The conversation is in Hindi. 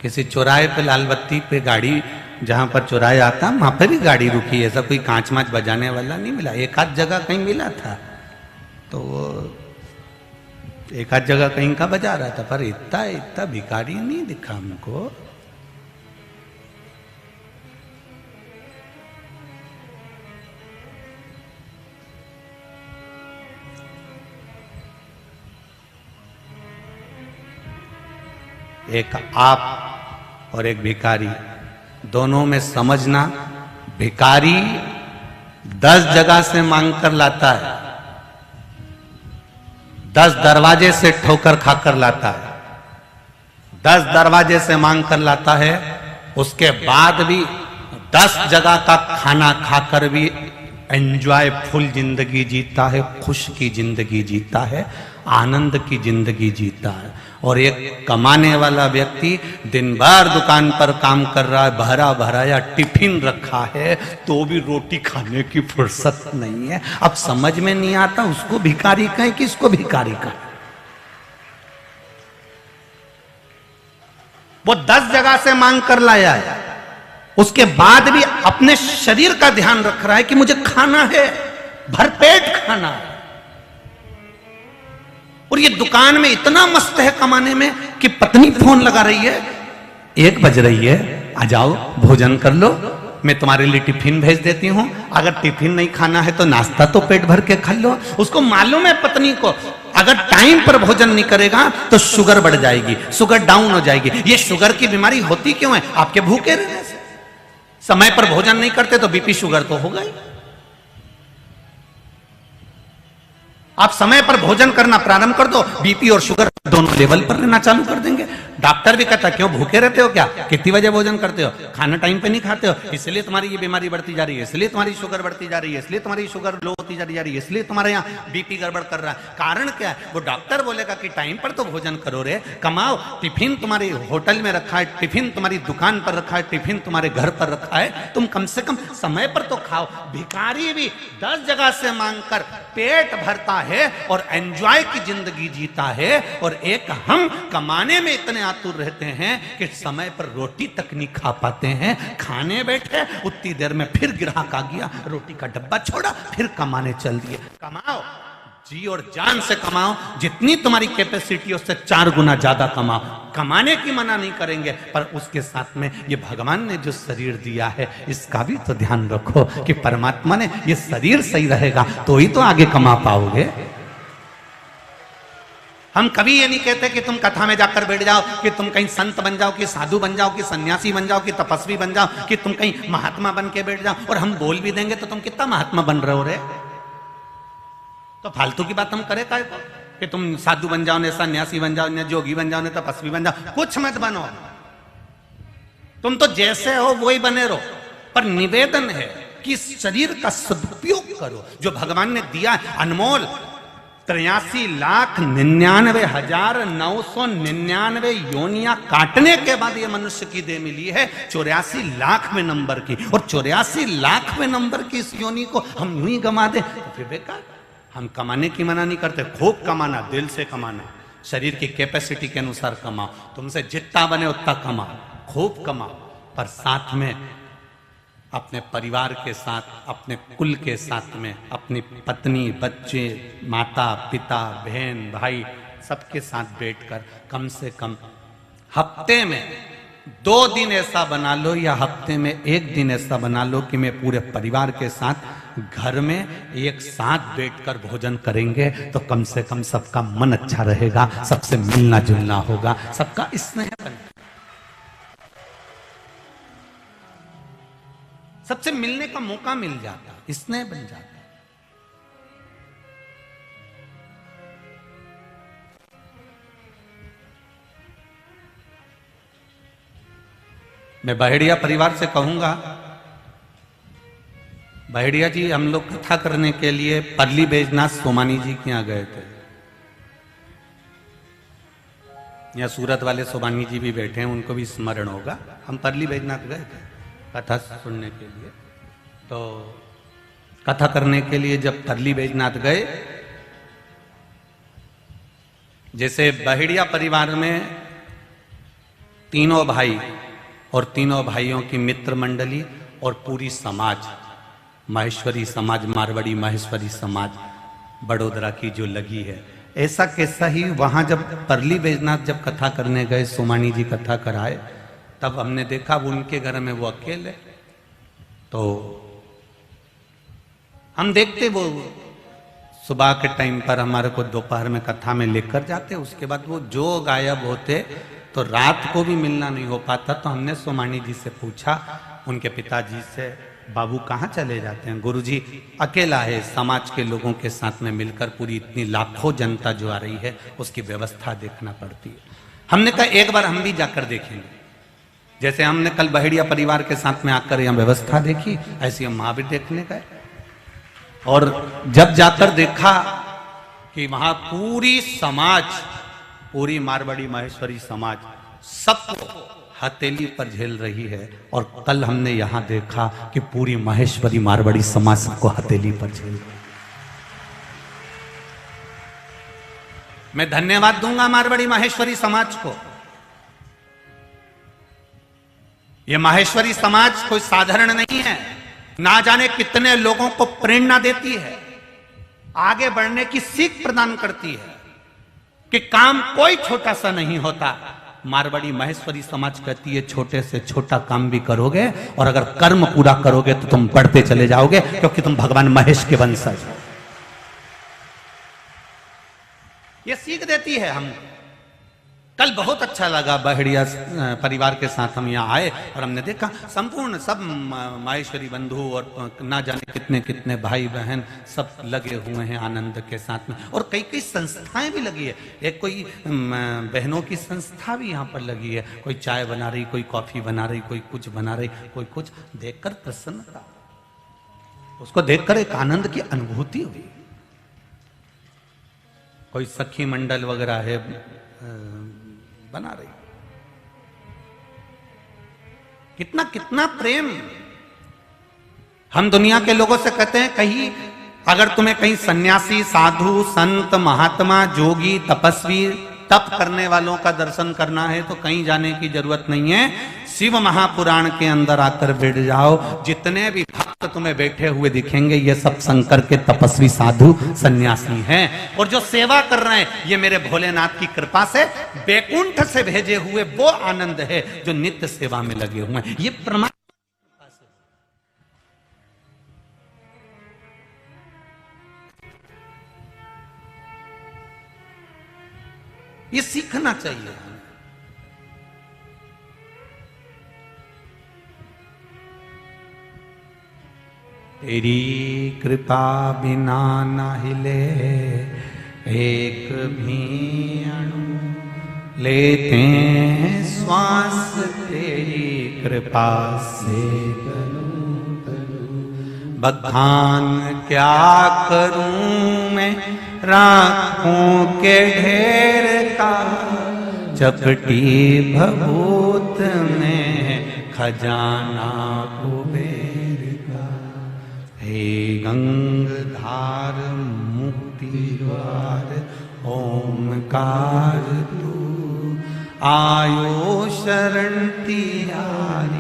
किसी चौराहे पे लाल बत्ती पे गाड़ी, जहां पर चौराहे आता वहां पर ही गाड़ी रुकी, ऐसा कोई कांच माच बजाने वाला नहीं मिला। एक आध जगह कहीं मिला था, तो वो एक आध जगह कहीं का बजा रहा था, पर इतना इतना भिखारी नहीं दिखा हमको। एक आप और एक भिखारी, दोनों में समझना, भिखारी 10 जगह से मांग कर लाता है, 10 दरवाजे से ठोकर खाकर लाता है, 10 दरवाजे से मांग कर लाता है, उसके बाद भी 10 जगह का खाना खाकर भी एंजॉय फुल जिंदगी जीता है, खुश की जिंदगी जीता है, आनंद की जिंदगी जीता है। और एक कमाने वाला व्यक्ति दिन भर दुकान पर काम कर रहा है, भरा भराया टिफिन रखा है, तो भी रोटी खाने की फुर्सत नहीं है। अब समझ में नहीं आता उसको भिखारी कहें कि इसको भिखारी कहें। वो 10 जगह से मांग कर लाया है, उसके बाद भी अपने शरीर का ध्यान रख रहा है कि मुझे खाना है, भरपेट खाना है। और ये दुकान में इतना मस्त है कमाने में कि पत्नी फोन लगा रही है, 1 बज रही है, आ जाओ भोजन कर लो, मैं तुम्हारे लिए टिफिन भेज देती हूं, अगर टिफिन नहीं खाना है तो नाश्ता तो पेट भर के खा लो। उसको मालूम है पत्नी को अगर टाइम पर भोजन नहीं करेगा तो शुगर बढ़ जाएगी, शुगर डाउन हो जाएगी। ये शुगर की बीमारी होती क्यों है? आपके भूखे रहने से। समय पर भोजन नहीं करते तो बीपी शुगर तो होगा ही। आप समय पर भोजन करना प्रारंभ कर दो, बीपी और शुगर दोनों लेवल पर रहना चालू कर देंगे। डॉक्टर भी कहता क्यों भूखे रहते हो, क्या कितनी बजे भोजन करते हो, खाना टाइम पे नहीं खाते हो, इसलिए तुम्हारी ये बीमारी बढ़ती जा रही है, इसलिए तुम्हारी शुगर बढ़ती जा रही है, इसलिए तुम्हारी शुगर लो होती जा रही है, इसलिए तुम्हारे यहाँ बीपी गड़बड़ कर रहा है। कारण क्या है? वो डॉक्टर बोलेगा कि टाइम पर तो भोजन करो रे, कमाओ, टिफिन तुम्हारे होटल में रखा है, टिफिन तुम्हारी दुकान पर रखा है, टिफिन तुम्हारे घर पर रखा है, तुम कम से कम समय पर तो खाओ। भिखारी भी 10 जगह से मांग कर पेट भरता है और एंजॉय की जिंदगी जीता है, और एक हम कमाने में इतने आतुर रहते हैं कि समय पर रोटी तक नहीं खा पाते हैं। खाने बैठे उतनी देर में फिर ग्राहक आ गया, रोटी का डब्बा छोड़ा, फिर कमाने चल दिए। कमाओ, जी और जान से कमाओ, जितनी तुम्हारी कैपेसिटी उससे 4 गुना ज्यादा कमाओ। कमाने की मना नहीं करेंगे, पर उसके साथ में ये भगवान ने जो शरीर दिया है इसका भी तो ध्यान रखो कि परमात्मा ने ये शरीर सही रहेगा तो ही तो आगे कमा पाओगे। हम कभी ये नहीं कहते कि तुम कथा में जाकर बैठ जाओ, कि तुम कहीं संत बन जाओ, कि साधु बन जाओ, कि सन्यासी बन जाओ, कि तपस्वी बन जाओ, कि तुम कहीं महात्मा बन के बैठ जाओ। और हम बोल भी देंगे तो तुम कितना महात्मा बन रहे हो रे, तो फालतू की बात हम करें काय को कि तुम साधु बन जाओ, ने सन्यासी बन जाओ, ने जोगी बन जाओ, ने तपस्वी बन जाओ। कुछ मत बनो, तुम तो जैसे हो वही बने रहो, पर निवेदन है कि शरीर का सदुपयोग करो जो भगवान ने दिया अनमोल। 83,99,999 योनियां काटने के बाद ये मनुष्य की देह मिली है 84 लाखवें नंबर की, और 84 लाखवें नंबर की इस योनि को हम यूं ही गंवा दें तो फिर बेकार। हम कमाने की मना नहीं करते, खूब कमाना, दिल से कमाना, शरीर की कैपेसिटी के अनुसार कमाओ, तुमसे जितना बने उतना कमाओ, खूब कमाओ, पर साथ में अपने परिवार के साथ, अपने कुल के साथ में, अपनी पत्नी, बच्चे, माता पिता, बहन भाई सबके साथ बैठकर कम से कम हफ्ते में 2 दिन ऐसा बना लो, या हफ्ते में 1 दिन ऐसा बना लो कि मैं पूरे परिवार के साथ घर में एक साथ बैठकर भोजन करेंगे तो कम से कम सबका मन अच्छा रहेगा, सबसे मिलना जुलना होगा, सबका स्नेह बन, सबसे मिलने का मौका मिल जाता, स्नेह बन जाता। मैं बहेड़िया परिवार से कहूंगा, बहेड़िया जी हम लोग कथा करने के लिए परली बैजनाथ सोमानी जी के यहाँ गए थे। यहाँ सूरत वाले सोमानी जी भी बैठे हैं, उनको भी स्मरण होगा। हम परली बैजनाथ गए थे कथा सुनने के लिए। तो कथा करने के लिए जब परली बैजनाथ गए, जैसे बहेड़िया परिवार में तीनों भाई और तीनों भाइयों की मित्र मंडली और पूरी समाज, माहेश्वरी समाज, मारवाड़ी माहेश्वरी समाज बड़ोदरा की जो लगी है, ऐसा कैसा ही वहां जब परली बैजनाथ जब कथा करने गए, सोमानी जी कथा कराए, तब हमने देखा वो उनके घर में वो अकेले, तो हम देखते वो सुबह के टाइम पर हमारे को दोपहर में कथा में लेकर जाते, उसके बाद वो जो गायब होते तो रात को भी मिलना नहीं हो पाता। तो हमने सोमानी जी से पूछा, उनके पिताजी से, बाबू कहाँ चले जाते हैं? गुरुजी अकेला है, समाज के लोगों के साथ में मिलकर पूरी इतनी लाखों जनता जो आ रही है उसकी व्यवस्था देखना पड़ती है। हमने कहा एक बार हम भी जाकर देखेंगे, जैसे हमने कल बहेड़िया परिवार के साथ में आकर यहाँ व्यवस्था देखी, ऐसी हम महावीर देखने गए। और जब जाकर देखा कि वहां पूरी समाज, पूरी मारवाड़ी माहेश्वरी समाज सबको हथेली पर झेल रही है, और कल हमने यहां देखा कि पूरी माहेश्वरी मारवाड़ी समाज सबको हथेली पर झेल रही है। मैं धन्यवाद दूंगा मारवाड़ी माहेश्वरी समाज को। यह माहेश्वरी समाज कोई साधारण नहीं है, ना जाने कितने लोगों को प्रेरणा देती है, आगे बढ़ने की सीख प्रदान करती है कि काम कोई छोटा सा नहीं होता। मारवाड़ी माहेश्वरी समाज कहती है छोटे से छोटा काम भी करोगे और अगर कर्म पूरा करोगे तो तुम बढ़ते चले जाओगे, क्योंकि तुम भगवान महेश के वंशज हो। ये सीख देती है हमको। कल बहुत अच्छा लगा, बहेड़िया परिवार के साथ हम यहाँ आए और हमने देखा संपूर्ण सब माहेश्वरी बंधु और ना जाने कितने कितने भाई बहन सब लगे हुए हैं आनंद के साथ में, और कई कई संस्थाएं भी लगी है। एक कोई बहनों की संस्था भी यहाँ पर लगी है, कोई चाय बना रही, कोई कॉफी बना रही, कोई कुछ बना रही, कोई कुछ। देखकर प्रसन्नता, उसको देखकर एक आनंद की अनुभूति हुई। कोई सखी मंडल वगैरह है बना रही। कितना कितना प्रेम। हम दुनिया के लोगों से कहते हैं कहीं अगर तुम्हें कहीं सन्यासी, साधु, संत, महात्मा, जोगी, तपस्वी, तप करने वालों का दर्शन करना है तो कहीं जाने की जरूरत नहीं है, शिव महापुराण के अंदर आकर बैठ जाओ। जितने भी भक्त तुम्हें बैठे हुए दिखेंगे ये सब शंकर के तपस्वी, साधु, सन्यासी हैं, और जो सेवा कर रहे हैं ये मेरे भोलेनाथ की कृपा से बैकुंठ से भेजे हुए वो आनंद है जो नित्य सेवा में लगे हुए हैं। ये प्रमाण। ये सीखना चाहिए। तेरी कृपा बिना न हिले एक भी अणु, लेते हैं श्वास तेरी कृपा से तनु तनु। बखान क्या करूं मैं राखों के ढेर का, चपटी भभूत में खजाना कुबेर का। हे गंगधार मुक्ति द्वार ओमकार तू, आयो शरण तिहारी